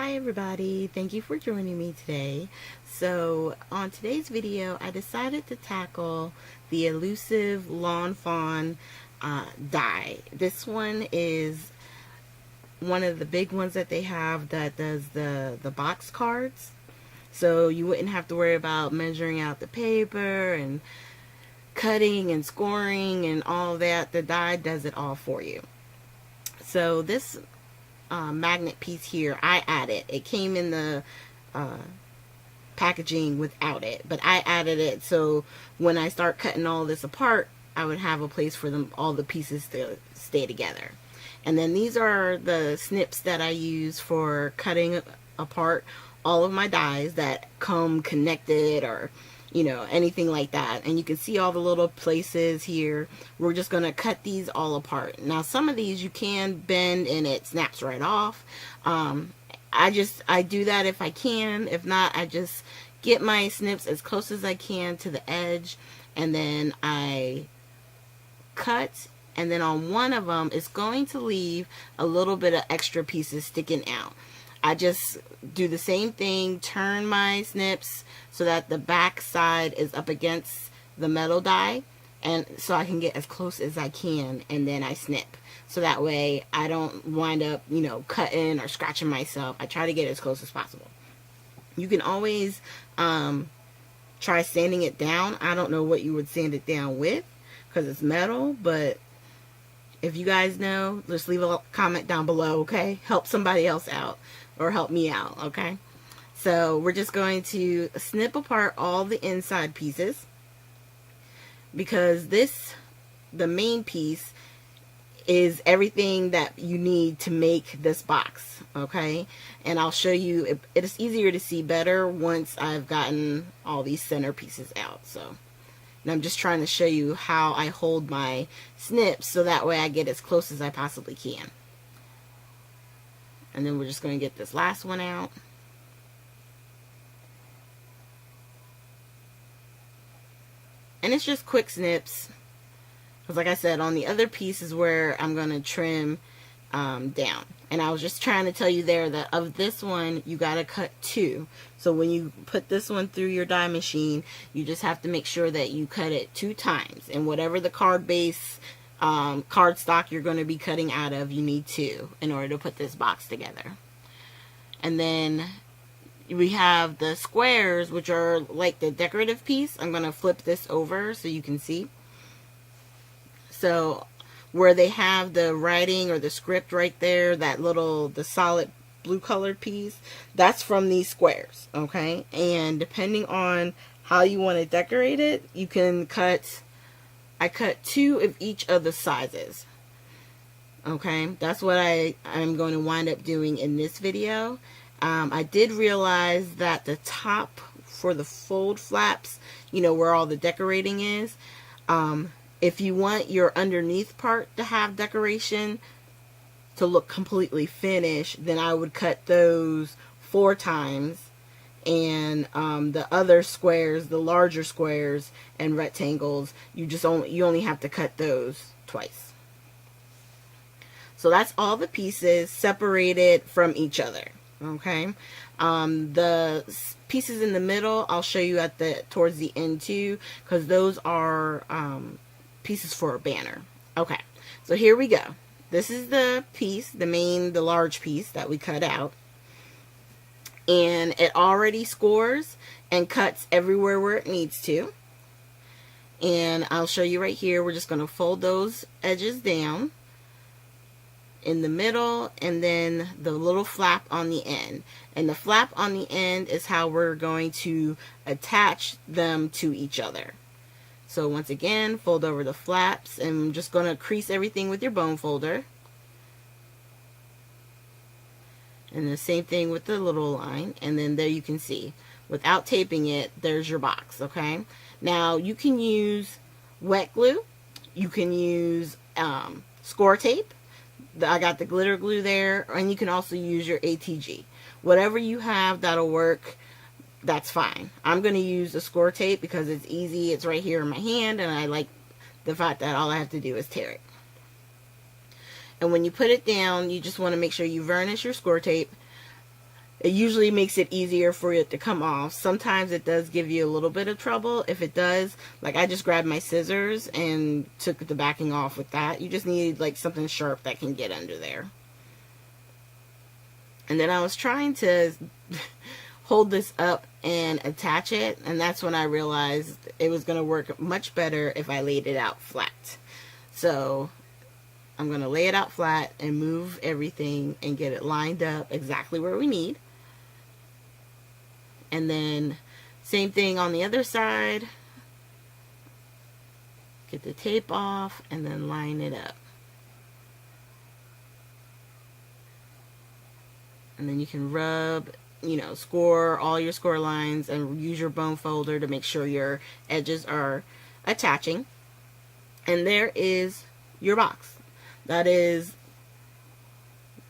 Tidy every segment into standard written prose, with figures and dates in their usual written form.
Hi everybody, thank you for joining me today. So on today's video I decided to tackle the elusive LawnFawn die. This one is one of the big ones that they have that does the box cards. So you wouldn't have to worry about measuring out the paper and cutting and scoring and all that. The die does it all for you. So this magnet piece here, I added. It came in the packaging without it, but I added it so when I start cutting all this apart, I would have a place for them, all the pieces to stay together. And then these are the snips that I use for cutting apart all of my dies that come connected or anything like that. And you can see all the little places here. We're just going to cut these all apart. Now some of these you can bend and it snaps right off. I do that if I can. If not, I just get my snips as close as I can to the edge, and then I cut, and then on one of them it's going to leave a little bit of extra pieces sticking out. I just do the same thing, turn my snips so that the back side is up against the metal die, and so I can get as close as I can, and then I snip. So that way I don't wind up, cutting or scratching myself. I try to get as close as possible. You can always try sanding it down. I don't know what you would sand it down with because it's metal, but if you guys know, just leave a comment down below, okay? Help somebody else out, or help me out, okay? So we're just going to snip apart all the inside pieces, because the main piece is everything that you need to make this box, okay? And I'll show you, it is easier to see better once I've gotten all these center pieces out. So, and I'm just trying to show you how I hold my snips so that way I get as close as I possibly can. And then we're just going to get this last one out. And it's just quick snips. Because like I said, on the other piece is where I'm going to trim down. And I was just trying to tell you there that of this one, you got to cut two. So when you put this one through your die machine, you just have to make sure that you cut it 2 times. And whatever the card base, card stock you're going to be cutting out of, you need 2 in order to put this box together. And then we have the squares, which are like the decorative piece. I'm going to flip this over so you can see. So where they have the writing or the script right there, the solid blue colored piece, that's from these squares, okay? And depending on how you want to decorate it, you can cut, I cut 2 of each of the sizes, okay? That's what I'm going to wind up doing in this video. I did realize that the top for the fold flaps, where all the decorating is, if you want your underneath part to have decoration to look completely finished, then I would cut those 4 times, and the other squares, the larger squares and rectangles, you only have to cut those twice. So that's all the pieces separated from each other, okay? The pieces in the middle I'll show you towards the end too, because those are pieces for a banner. Okay, so here we go. This is the piece, the large piece that we cut out, and it already scores and cuts everywhere where it needs to. And I'll show you right here. We're just going to fold those edges down in the middle, and then the little flap on the end. And the flap on the end is how we're going to attach them to each other. So once again, fold over the flaps, and I'm just going to crease everything with your bone folder. And the same thing with the little line, and then there you can see, without taping it, there's your box, okay? Now you can use wet glue, you can use score tape. I got the glitter glue there, and you can also use your ATG. Whatever you have that'll work, that's fine. I'm going to use the score tape because it's easy. It's right here in my hand, and I like the fact that all I have to do is tear it. And when you put it down, you just want to make sure you varnish your score tape. it usually makes it easier for it to come off. Sometimes it does give you a little bit of trouble. If it does, like I just grabbed my scissors and took the backing off with that. You just need like something sharp that can get under there. And then I was trying to hold this up and attach it, and that's when I realized it was going to work much better if I laid it out flat. So I'm going to lay it out flat and move everything and get it lined up exactly where we need. And then same thing on the other side. Get the tape off and then line it up. And then you can rub, you know, score all your score lines and use your bone folder to make sure your edges are attaching. And there is your box. That is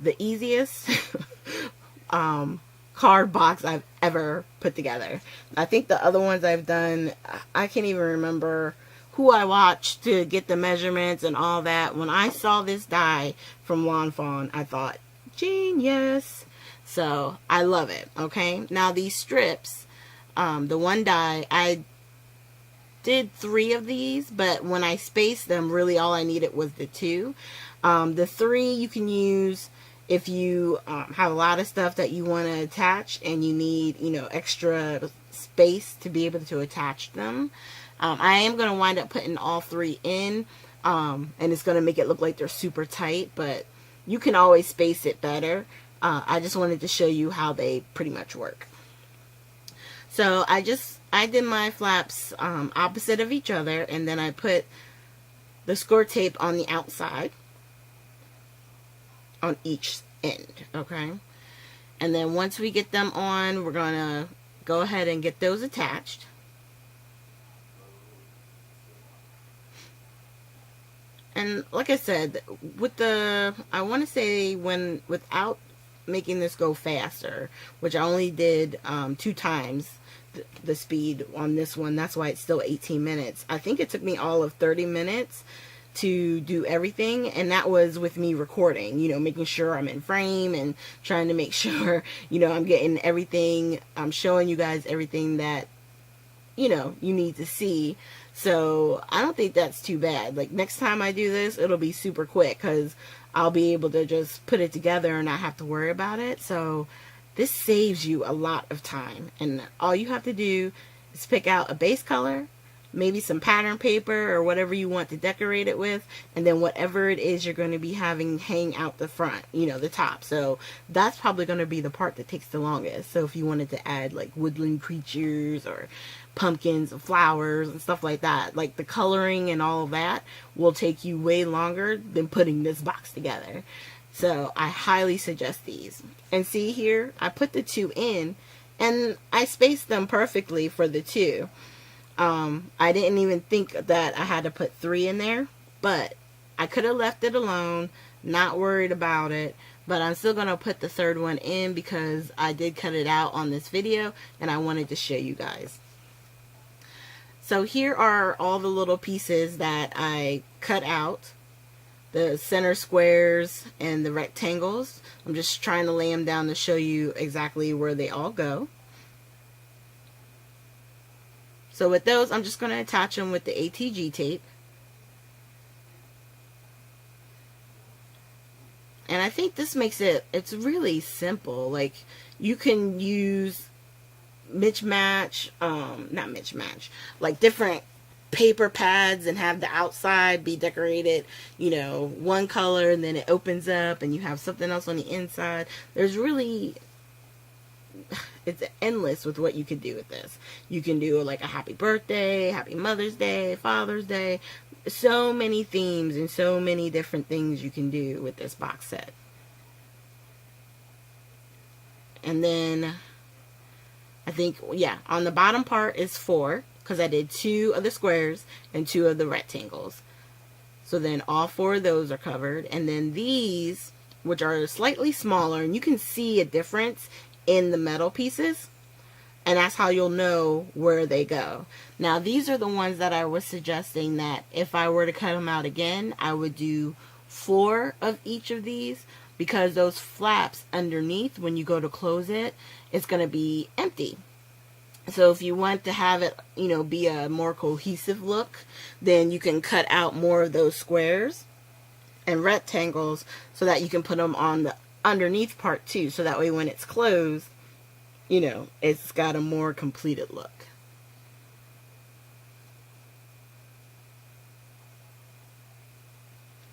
the easiest card box I've ever put together. I think the other ones I've done, I can't even remember who I watched to get the measurements and all that. When I saw this die from LawnFawn, I thought, genius. So I love it. Okay, now these strips, the one die, I did 3 of these, but when I spaced them, really all I needed was the 2. The 3 you can use if you have a lot of stuff that you want to attach and you need, you know, extra space to be able to attach them. I am going to wind up putting all 3 in, and it's going to make it look like they're super tight, but you can always space it better. I just wanted to show you how they pretty much work. So I did my flaps opposite of each other, and then I put the score tape on the outside on each end, okay? And then once we get them on, we're gonna go ahead and get those attached. And like I said, with the, I want to say without making this go faster, which I only did 2 times the speed on this one, that's why it's still 18 minutes. I think it took me all of 30 minutes to do everything, and that was with me recording, you know, making sure I'm in frame and trying to make sure, you know, I'm getting everything, I'm showing you guys everything that, you know, you need to see. So I don't think that's too bad. Like next time I do this, it'll be super quick because I'll be able to just put it together and not have to worry about it. So this saves you a lot of time, and all you have to do is pick out a base color, maybe some pattern paper or whatever you want to decorate it with, and then whatever it is you're going to be having hang out the front, you know, the top. So that's probably going to be the part that takes the longest. So if you wanted to add like woodland creatures or pumpkins and flowers and stuff like that, like the coloring and all of that will take you way longer than putting this box together. So I highly suggest these. And see here, I put the 2 in and I spaced them perfectly for the 2. I didn't even think that I had to put 3 in there, but I could have left it alone, not worried about it, but I'm still going to put the 3rd one in because I did cut it out on this video and I wanted to show you guys. So here are all the little pieces that I cut out, the center squares and the rectangles. I'm just trying to lay them down to show you exactly where they all go. So with those, I'm just going to attach them with the ATG tape. And I think this makes it's really simple. Like you can use like different paper pads and have the outside be decorated, you know, one color, and then it opens up and you have something else on the inside. There's really, it's endless with what you can do with this. You can do like a happy birthday, happy Mother's Day, Father's Day. So many themes and so many different things you can do with this box set. And then I think, yeah, on the bottom part is 4 because I did 2 of the squares and 2 of the rectangles. So then all 4 of those are covered. And then these, which are slightly smaller, and you can see a difference in the metal pieces, and that's how you'll know where they go. Now these are the ones that I was suggesting that if I were to cut them out again, I would do 4 of each of these, because those flaps underneath, when you go to close it, it's going to be empty. So if you want to have it, you know, be a more cohesive look, then you can cut out more of those squares and rectangles so that you can put them on the underneath part too. So that way when it's closed, you know, it's got a more completed look.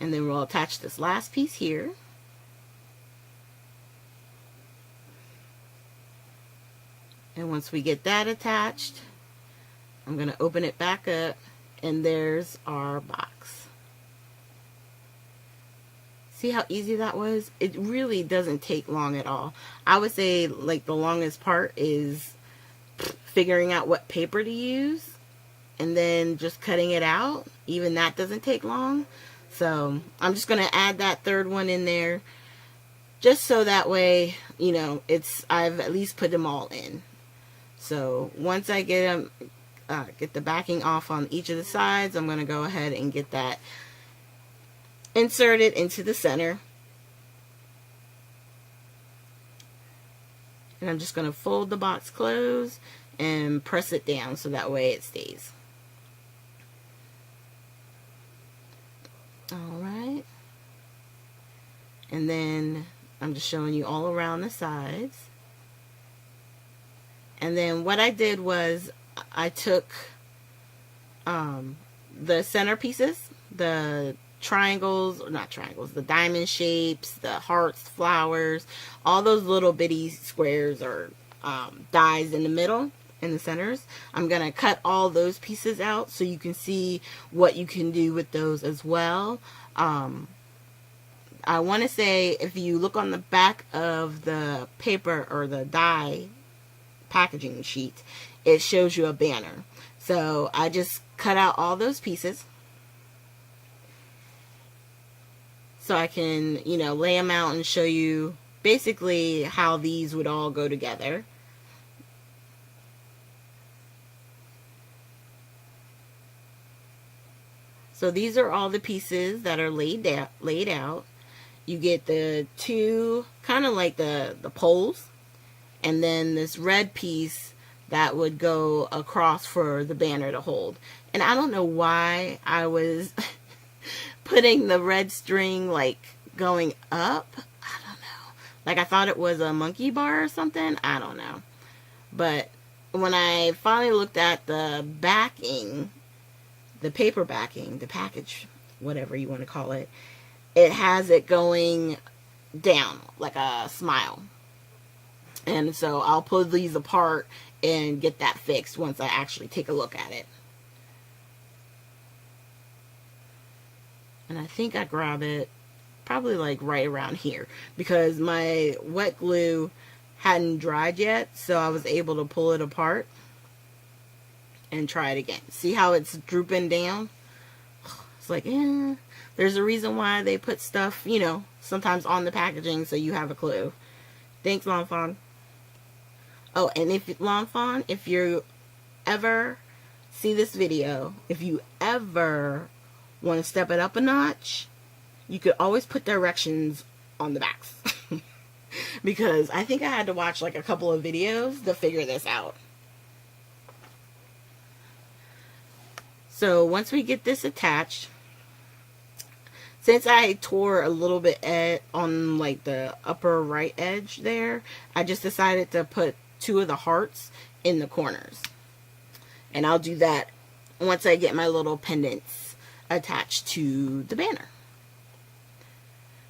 And then we'll attach this last piece here. And once we get that attached, I'm going to open it back up, and there's our box. See how easy that was? It really doesn't take long at all. I would say like the longest part is figuring out what paper to use and then just cutting it out. Even that doesn't take long. So I'm just going to add that third one in there just so that way, you know, I've at least put them all in. So once I get the backing off on each of the sides, I'm going to go ahead and get that inserted into the center. And I'm just going to fold the box closed and press it down so that way it stays. Alright. And then I'm just showing you all around the sides. And then what I did was I took the center pieces, the triangles, or not triangles, the diamond shapes, the hearts, flowers, all those little bitty squares or dies in the middle, in the centers. I'm going to cut all those pieces out so you can see what you can do with those as well. I want to say if you look on the back of the paper or the die packaging sheet, it shows you a banner. So I just cut out all those pieces so I can, you know, lay them out and show you basically how these would all go together. So these are all the pieces that are laid out. You get the two, kind of like the poles, and then this red piece that would go across for the banner to hold. And I don't know why I was putting the red string like going up. I don't know. Like I thought it was a monkey bar or something. I don't know. But when I finally looked at the backing, the paper backing, the package, whatever you want to call it, it has it going down like a smile. And so I'll pull these apart and get that fixed once I actually take a look at it. And I think I grab it probably like right around here because my wet glue hadn't dried yet, so I was able to pull it apart and try it again. See how it's drooping down? It's like, there's a reason why they put stuff, you know, sometimes on the packaging so you have a clue. Thanks, LawnFawn. Oh, and if LawnFawn, if you ever see this video, if you ever want to step it up a notch, you could always put directions on the backs. Because I think I had to watch like a couple of videos to figure this out. So once we get this attached, since I tore a little bit on like the upper right edge there, I just decided to put two of the hearts in the corners. And I'll do that once I get my little pendants attached to the banner.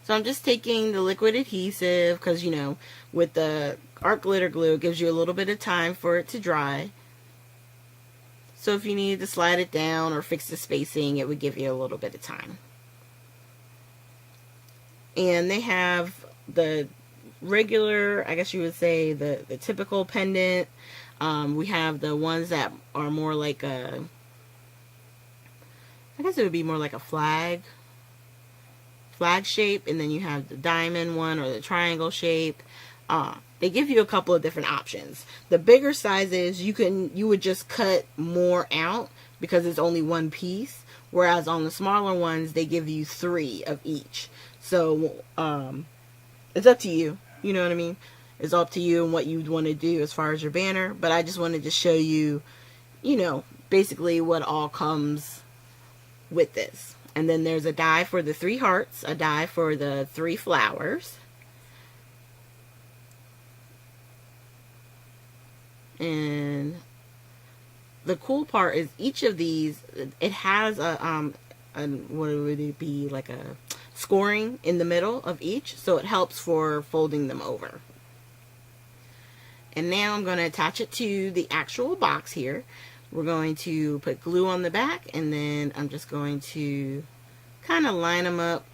So I'm just taking the liquid adhesive because, you know, with the art glitter glue, it gives you a little bit of time for it to dry. So if you needed to slide it down or fix the spacing, it would give you a little bit of time. And they have the regular, I guess you would say, the typical pendant. We have the ones that are more like a, I guess it would be more like a flag shape, and then you have the diamond one or the triangle shape. They give you a couple of different options. The bigger sizes, you would just cut more out because it's only one piece, whereas on the smaller ones they give you 3 of each. So it's up to you. You know what I mean? It's up to you and what you'd want to do as far as your banner. But I just wanted to show you, you know, basically what all comes with this. And then there's a die for the 3 hearts, a die for the 3 flowers. And the cool part is each of these, it has a what would it be, like a scoring in the middle of each, so it helps for folding them over. And now I'm going to attach it to the actual box here. We're going to put glue on the back, and then I'm just going to kind of line them up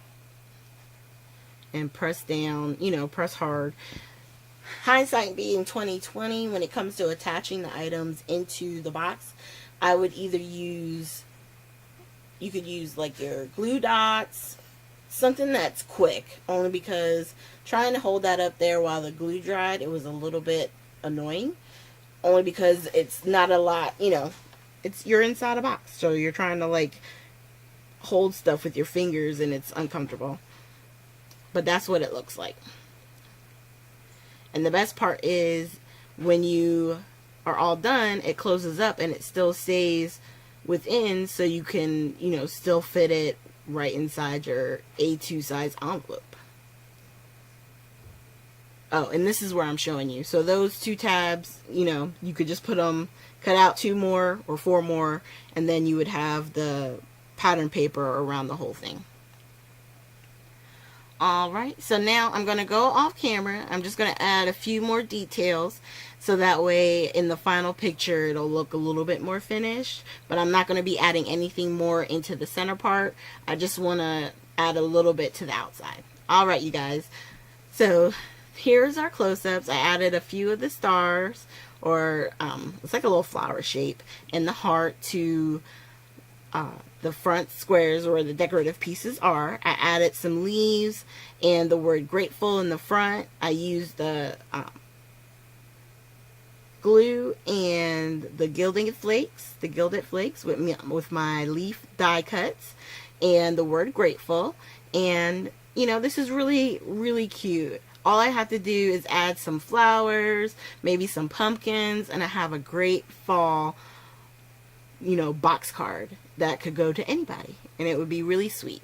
and press down, you know, press hard. Hindsight being 2020, when it comes to attaching the items into the box, I would either use, you could use like your glue dots, something that's quick, only because trying to hold that up there while the glue dried, it was a little bit annoying, only because it's not a lot, you know, you're inside a box, so you're trying to like hold stuff with your fingers and it's uncomfortable. But that's what it looks like. And the best part is when you are all done, it closes up and it still stays within, so you can, you know, still fit it right inside your A2 size envelope. Oh, and this is where I'm showing you. So those 2 tabs, you know, you could just put them, cut out 2 more or 4 more, and then you would have the pattern paper around the whole thing. Alright, so now I'm going to go off camera. I'm just going to add a few more details, so that way in the final picture it'll look a little bit more finished. But I'm not going to be adding anything more into the center part. I just want to add a little bit to the outside. Alright, you guys. So here's our close-ups. I added a few of the stars, or it's like a little flower shape, and the heart to the front squares where the decorative pieces are. I added some leaves and the word grateful in the front. I used the glue and the gilded flakes with my leaf die cuts and the word grateful. And you know, this is really, really cute. All I have to do is add some flowers, maybe some pumpkins, and I have a great fall, you know, box card that could go to anybody, and it would be really sweet.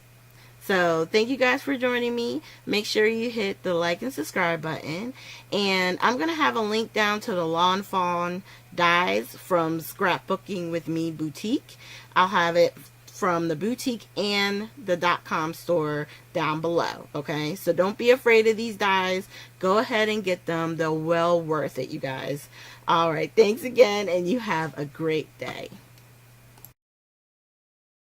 So thank you guys for joining me. Make sure you hit the like and subscribe button, and I'm gonna have a link down to the LawnFawn dies from Scrapbooking with Me boutique. I'll have it from the boutique and the .com store down below. Okay, so don't be afraid of these dies. Go ahead and get them. They're well worth it, you guys. All right, thanks again, and you have a great day.